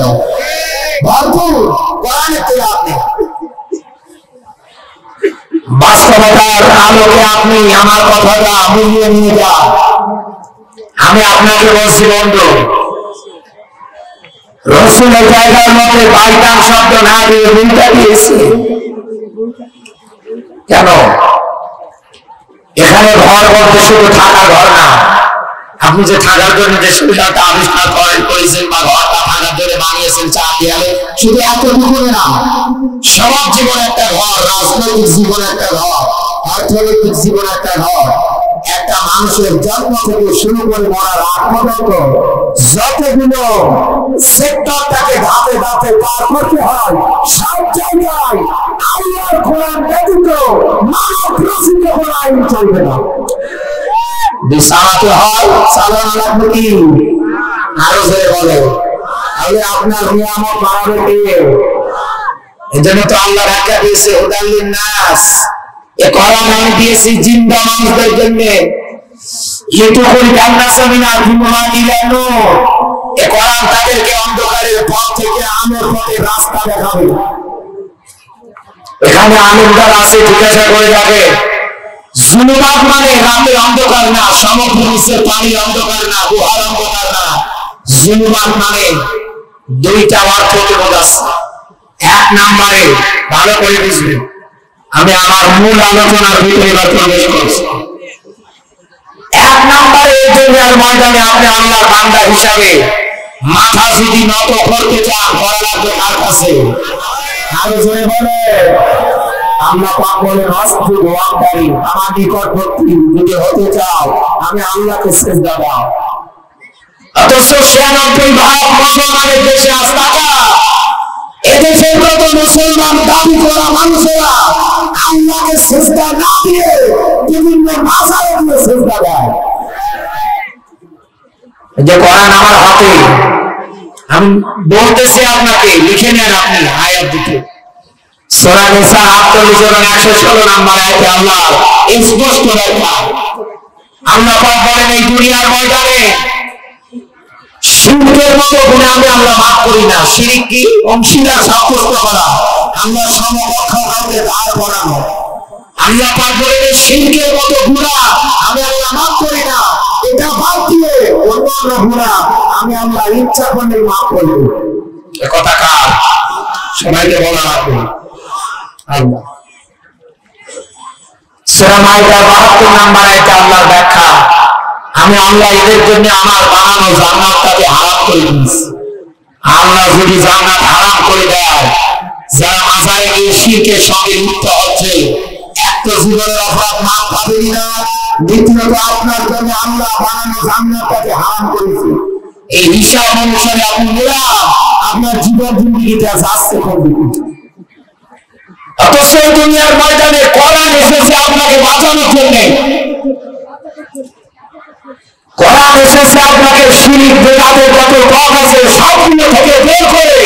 কেন? ভরপুর কোরআনের তেলাওয়াত নেই। বাস্তবতার আলোকে আপনি আমার কথাটা বুঝিয়ে নিয়ে যান। আমি আপনাকে বলছি বন্ধু, রসুলের জায়গার মধ্যে বাইটান শব্দ না দিয়ে ভুলটা দিয়েছে কেন? এখানে ঘর বলতে শুধু থাকার ঘর না, আপনি যে থাকার জন্য যে সুবিধাটা আবিষ্কার করেছেন বা ঘরটা থাকার জন্য বানিয়েছেন চার দেয়ালে, শুধু এতটুকু না, সমাজ জীবন একটা ঘর, রাজনৈতিক জীবন একটা ঘর, অর্থনৈতিক জীবন একটা ঘর। একটা মানুষের জন্ম থেকে শুরু করে মরার আগ পর্যন্ত যতগুলো সেক্টর তাকে ধাপে ধাপে পার করতে হয়, সব জায়গায় আল্লাহর কোরআন ব্যতীত মানব রচিত কোনো আইন চলবে না। চালাতে হয়, চালানো লাগবে কি? আরো জোরে বলে, তাহলে আপনার নিয়ামত বাড়াবে কে? এজন্য তো আল্লাহ রাখা দিয়েছে হুদাল্লিন নাস, এ কোরআন আমি দিয়েছি জিন্দা মানুষদের জন্য। ইউতুকুল জান্নাতুমিনা ফিমানিলানো, এ কোরআন তাদেরকে অন্ধকারের পথ থেকে আলোর পথে রাস্তা দেখাবে। এখানে আলেমরা আছে, জিজ্ঞাসা করে যাবে, জুলুমাত মানে রাতের অন্ধকার না, সমুদ্র নিচের পানির অন্ধকার না, গুহার অন্ধকার না। জুলুমাত মানে দুইটা অর্থকে বোঝাচ্ছে। এক নম্বরে ভালো করে বুঝবেন, আমি আমার মূল আলোচনার ভিতরে প্রবেশ করছি। এক নম্বরে এই দুনিয়ার ময়দানে আপনি আল্লাহর বান্দা হিসাবে মাথা যদি নত করতে চান, করা লাগবে কার কাছে? আরো জোরে বলে, আল্লাহ পাক বলেন আসজুদু ওয়াক্তারি, আমার নিকটবর্তী যদি হতে চাও আমি আল্লাহকে সিজদা দাও। অথচ ৯৬% মুসলমানের দেশে আজ টাকা, এদেশের কত মুসলমান দাবি করা মানুষেরা আল্লাহকে সিজদা না দিয়ে বিভিন্ন মাজারে দিয়ে সিজদা দেয়। যে কোরআন আমার হাতে, আমি বলতেছি আপনাকে, লিখে নেন আপনি আয়াত দুটো। সূরা নিসা ৪৮ এবং ১১৬ নম্বর আয়াতে আল্লাহ স্পষ্ট লেখা, আল্লাহ পাক বলেন এই দুনিয়ার ময়দানে শিরকের মতো গুনাহ আমি আল্লাহ মাফ করি না। শিরক কি? অংশীদার সাব্যস্ত করা, আল্লাহর সমকক্ষ কাউকে দাঁড় করানো। আল্লাহ পাক বলেন শিরকের মতো গুনাহ আমি আল্লাহ মাফ করি না, এটা বাদ দিয়ে অন্যান্য গুনাহ আমি আল্লাহ ইচ্ছা করলে মাফ করি। এ কথা কার? সবাইকে বলা লাগবে আল্লাহ। সূরা মাইদা ৭২ নম্বর আয়াতে আল্লাহর ব্যাখ্যা, আমি আল্লাহ এদের জন্য আমার বানানো জান্নাতটাকে হারাম করে দিয়েছি। আল্লাহ যদি জান্নাত হারাম করে দেয়, যারা মাজারে গিয়ে শিরকের সঙ্গে লিপ্ত হচ্ছে, এক তো জীবনের অপরাধ মাফ পাবেনি না, দ্বিতীয়ত আপনার জন্য আল্লাহ বানানো জান্নাতটাকে হারাম করেছে। এই হিসাব অনুসারে আপনি আপনার জীবন জিন্দেগিতে যাচ্ছে করবে। অথচ দুনিয়ার ময়দানে কোরআন এসেছে আপনাকে বাঁচানোর জন্য। কোরআন এসেছে আপনাকে শিরক বেদাতের যত পথ আছে সবগুলো থেকে বের করে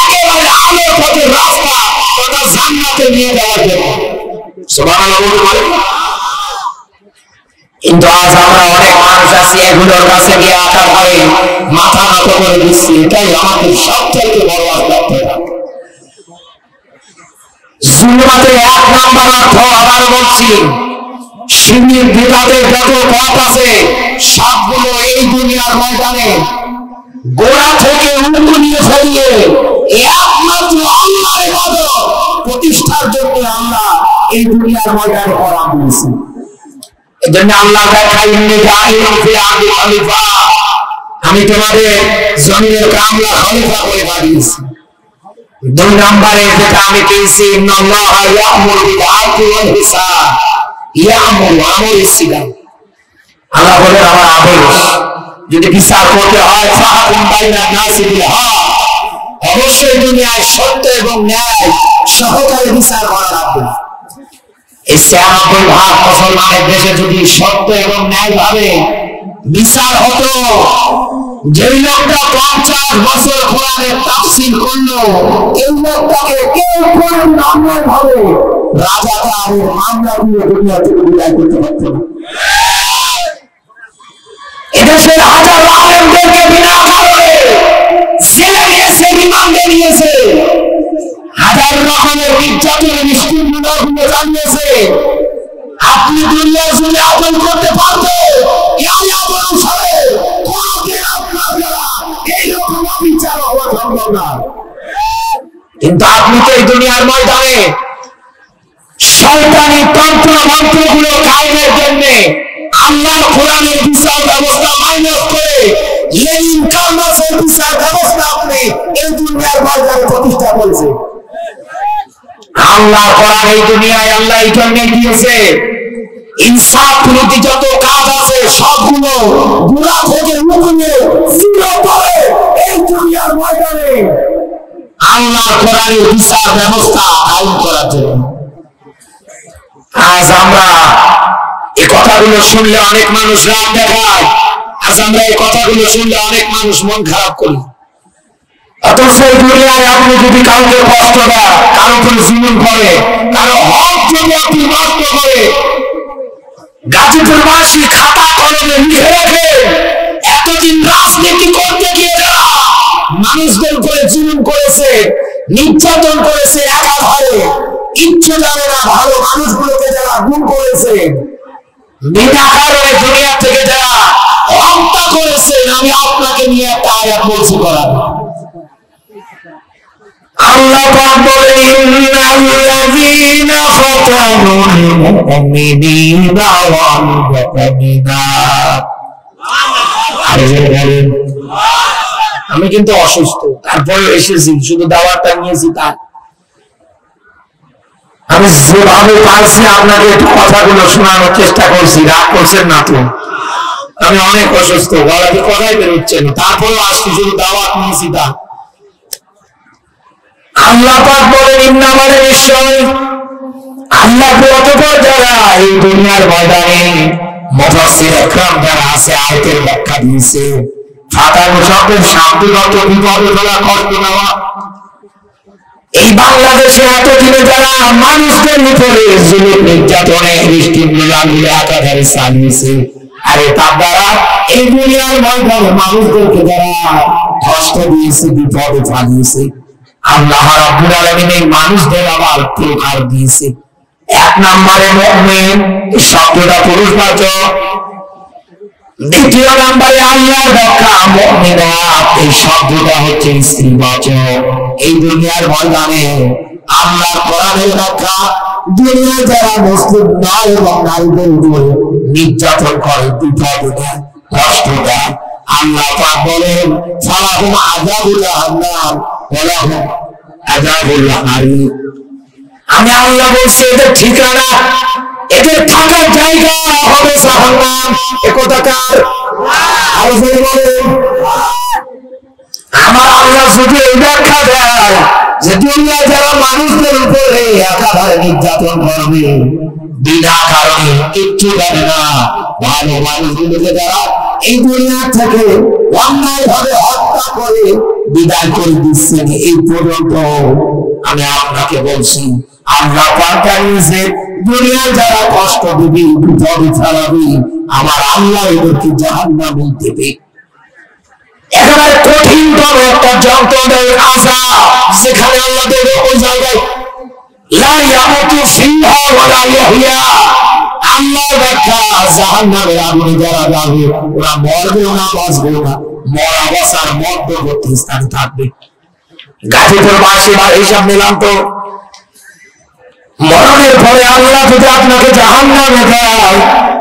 একেবারে আলোর পথে রাস্তা তথা জান্নাতে নিয়ে যাওয়ার জন্য। সুবহানাল্লাহ বলেন। কিন্তু আজ আমরা অনেক মানুষ আছি এগুলোর কাছে গিয়ে আকার হয়ে মাথা নত করে দিচ্ছি। এটাই আমাদের সবথেকে বড় আঘাত। জুলুমাতের এক নাম্বার অর্থ আবার বলছি, শিরক বিদাতের যত পথ আছে সবগুলো এই দুনিয়ার ময়দানে গোড়া থেকে উল্টুলিয়ে ফেলিয়ে একমাত্র আল্লাহর ইবাদত প্রতিষ্ঠার জন্য আমরা এই দুনিয়ার ময়দানে কোরআন দিয়েছি। এজন্য আল্লাহ দেখাই খলিফা, আমি তোমাদের জমিনের কামলা খলিফা করে বানিয়েছি। দুই নম্বরে যেটা আমি পেয়েছি, ইন্নাল্লাহা ইয়া'মুরু বিল আদলি ওয়াল ইহসান, ইয়া'মুরু আমর ইসলাম। আল্লাহ বলেন আমার আদেশ যদি বিচার করতে হয় ফাহকুম বাইনান নাসি বিল হক, অবশ্যই দুনিয়ায় সত্য এবং ন্যায় সহকারে বিচার করা লাগবে। এই ৯৬% মুসলমানের দেশে যদি সত্য এবং ন্যায় ভাবে বিচার হতো, যে লোকটা ৫০ বছর কোরআনের তাফসীর করলো এই লোকটাকে কেউ কোনো অন্যায় ভাবে রাজাকারের মামলা দিয়ে দুনিয়া থেকে বিদায় করতে পারত না। এদেশের হাজার আলেমদেরকে বিনা কারণে জেলে নিয়েছে সঙ্গে নিয়েছে, হাজার রকমের নির্যাতনের স্কুলগুলো জানিয়েছে। আপনি দুনিয়ার জন্য আপন করতে পারবেন, কিন্তু আপনি তো এই দুনিয়ার ময়দানে শয়তানি তন্ত্র মন্ত্রগুলো কায়েমের জন্য আল্লাহর কোরআনের বিচার ব্যবস্থা মাইনাস করে লেনিন কার্মাসের বিচার ব্যবস্থা আপনি এই দুনিয়ার ময়দানে প্রতিষ্ঠা করেছেন। আল্লাহ কোরআন এই দুনিয়ায় আল্লাহ এই জন্য দিয়েছে, ইনসাফ নীতি যত কাজ আছে সবগুলো গুনাহ থেকে মুক্তি ফিরে পড়ে এই দুনিয়ার ময়দানে আল্লাহ কোরআনের বিচার ব্যবস্থা কায়েম করার জন্য। আজ আমরা এই কথাগুলো শুনলে অনেক মানুষ রাগ দেখায়, আজ আমরা এই কথাগুলো শুনলে অনেক মানুষ মন খারাপ করি। অথচ এই দুনিয়ায় আপনি যদি কাউকে কষ্ট দেন, কারো উপরে জুলুম করে, কারো হক যদি আপনি নষ্ট করে, গাজীপুরবাসী খাতা কলমে লিখে রাখে এতদিন রাজনীতি করতে গিয়ে যারা মানুষদের উপরে জুলুম করেছে, নির্যাতন করেছে, একাধারে ইচ্ছে জানে না ভালো মানুষগুলোকে যারা গুম করেছে, বিনা কারণে দুনিয়া থেকে যারা হত্যা করেছে, আমি আপনাকে নিয়ে একটা আয়াত বলছি করার। আল্লাহ পাক বলেন, ইন্নাল্লাযীনা ফাতানুল মুমিনিনা ওয়াল মুমিনাত। আমি কিন্তু অসুস্থ, তারপরে এসেছি, শুধু দাওয়াতটা নিয়েছি তা। আমি যেভাবে পারছি আপনাকে একটু কথাগুলো শোনানোর চেষ্টা করছি, রাগ করছেন না তো? আমি অনেক অসুস্থ, গলাতে কথাই বেরোচ্ছে না, তারপরেও আসছি, শুধু দাওয়াত নিয়েছি তা। আল্লাহ পাক বলেন, ইন্নামালে নিশ্চয় আল্লাহ অতঃপর যারা এই দুনিয়ার ময়দানে মুফাসসির একরাম যারা আছে আয়াতের ব্যাখ্যা দিয়েছে, ফাতানু শব্দের শাব্দিক অর্থ বিপদে ফেলা, কষ্ট নেওয়া। এই বাংলাদেশে এতদিনে যারা মানুষদের উপরে জুলুম নির্যাতনের দৃষ্টিগুলো একাধারে চালিয়েছে, আরে তার দ্বারা এই দুনিয়ার ময়দানে মানুষদেরকে যারা কষ্ট দিয়েছে, বিপদে চালিয়েছে, আল্লাহ রাব্বুল আলামিন এই মানুষদের আবার প্রকার দিয়েছে। এক নম্বরে মুমিন, এই শব্দটা পুরুষবাচক। দ্বিতীয় নম্বরে আল্লাহর রক্ষা, মুমিনাত, এই শব্দটা হচ্ছে স্ত্রীবাচক। এই দুনিয়ার ময়দানে আল্লাহর কোরআনের রক্ষা, দুনিয়ায় যারা মুসলিম নয় এবং নারীদের উপরে নির্যাতন করে, বিপদ দেয়, কষ্ট দেয়, আল্লাহ পাক বলেন, ফালাহুম আযাবুল জাহান্নাম ওয়া লাহুম আযাবুল হারিক। আমি আল্লাহ বলছি এদের ঠিকানা, এদের থাকার জায়গা হবে জাহান্নাম। এ কথা কার? আর বলেন, আমার আল্লাহ শুধু এই ব্যাখ্যা দেয় যে দুনিয়া যারা মানুষদের উপরে একাধারে নির্যাতন করবে, বিনা কারণে কিচ্ছু জানে না, ভালো মানুষগুলোকে যারা এই দুনিয়া থেকে অন্যায় ভাবে হত্যা করে বিদায় করে দিচ্ছেন, এই পর্যন্ত আমি আপনাকে বলছি আল্লাহ পাক জানিয়েছে দুনিয়ার যারা কষ্ট দিবে, বিপদে ফেলাবে, আমার আল্লাহ এদেরকে জাহান্নামে দেবে। একেবারে কঠিনতম একটা যন্ত্রণার আযাব, সেখানে আল্লাহ দেবে ওই জায়গায় লা ইয়ামুতু ফিহা ওয়া লা ইয়াহইয়া। আল্লাহর ব্যাখ্যা, জাহান্নামের আগুনে যারা যাবে ওরা মরবেও না, বাঁচবেও না, মরা বসার মধ্যবর্তী স্থানে থাকবে। গাজীপুরবাসী বা হিসাব নিলাম তো, মরণের পরে আল্লাহ যদি আপনাকে জাহান্নামে দেয়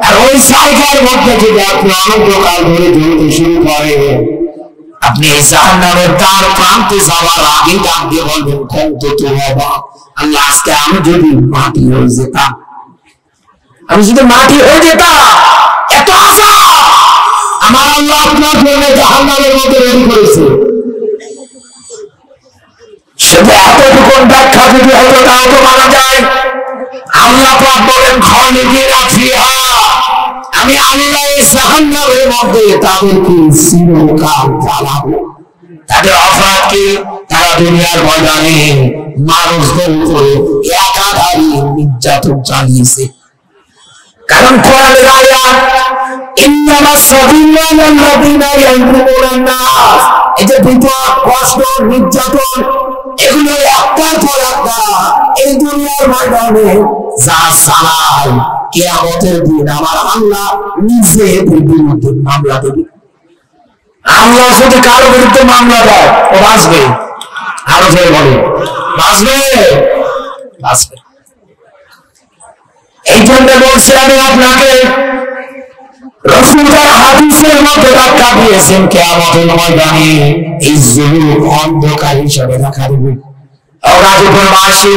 আর ওই জায়গার মধ্যে যদি আপনি অনন্তকাল ধরে জ্বলতে শুরু করেন, আপনি এই জাহান্নামের তার প্রান্তে যাওয়ার আগে ডাক দিয়ে বলবেন, কুনতু তুরাবা, আল্লাহ আজকে আমি যদি মাটি হয়ে যেতাম, আমি যদি মাটি হয়ে যেতাম, এত আশা আমার আল্লাহ আপনার জন্য জাহান্নামের মধ্যে রেডি করেছে। শুধু এতটুকু ব্যাখ্যা যদি হতো তাও তো মানা যায়। আল্লাহ পাক বলেন, খালিদিনা ফিহা, আমি আল্লাহ এই জাহান্নামের মধ্যে তাদেরকে চিরকাল জ্বালাবো। তাদের অপরাধ কি? তারা দুনিয়ার ময়দানে মানুষদের উপরে একাধারে নির্যাতন চালিয়েছে। কারণ কোরআনের আয়াত ইন্নামাস সাবিলু আলাল্লাযিনা ইয়াযলিমুনান নাস। এই যে বিপদ, কষ্ট, নির্যাতন, এগুলো একটার পর একটা এই দুনিয়ার ময়দানে যা চালায়, কিয়ামতের দিন আমার আল্লাহ নিজে বিরুদ্ধে মামলা দেবে। আল্লাহ যদি কারো বিরুদ্ধে মামলা দেয়, ও বাঁচবে। আরো যে বলে বাঁচবে, বাঁচবে। এই জন্য বলছি আমি আপনাকে, রাসূল তার হাদিসের মধ্যে ব্যাখ্যা দিয়েছেন কিয়ামতের ময়দানে এই জুলুম অন্ধকার হিসেবে দেখা দেবে। ওরা যখন আসে,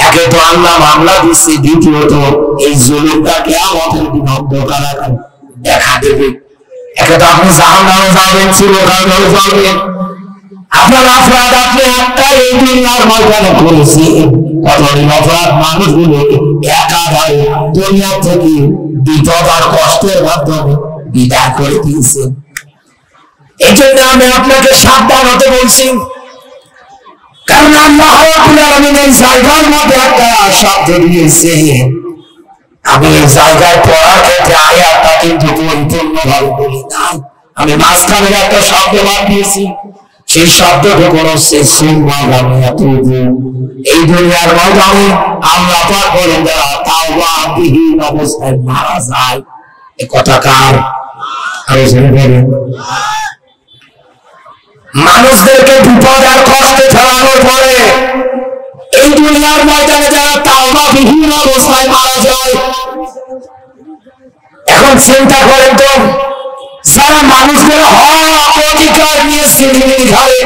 একে তো আল্লাহ মামলা দিচ্ছে, দ্বিতীয়ত এই জুলুমটা কিয়ামতের দিন অন্ধকার দেখা দেবে। একে তো আপনি জাহান্নামে যাবেন, চিরকাল যাবেন। আপনার অপরাধ আপনি একটা এই দুনিয়ার ময়দানে করেছি, কতদিন অপরাধ মানুষগুলো একাধারে দুনিয়া থেকে বিপদ আর কষ্টের মাধ্যমে বিদায় করে দিয়েছে। এই জন্য আমি আপনাকে সাবধান হতে বলছি, কারণ আল্লাহ রাব্বুল আলামিন এই জায়গার মধ্যে একটা শব্দ দিয়েছে। আমি এই জায়গায় পড়ার ক্ষেত্রে আয়াতটা কিন্তু পরিপূর্ণভাবে বলি নাই, আমি মাঝখানে একটা শব্দ বাদ দিয়েছি। সেই শব্দটুকু হচ্ছে এই দুনিয়ার ময়দানে আল্লাহ পাক বলেন যারা তাওবাবিহীন অবস্থায় মারা যায়, এ কথা কার? মানুষদেরকে বিপদ আর কষ্টে ফেলানোর পরে এই দুনিয়ার ময়দানে যারা তাওবাবিহীন অবস্থায় মারা যায়, এখন চিন্তা করেন তো, যারা মানুষদের হক অধিকার নিয়ে সিনেমিনি ঘরে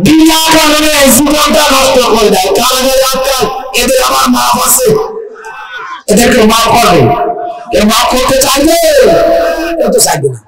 বিনা কারণে জীবনটা নষ্ট করে দেয়, কারাগারে আটকায়, এদের আমার মাপ আছে? এদেরকে মাফ করবে? এর মাফ করতে চাইবে? কেউ তো চাইবে না।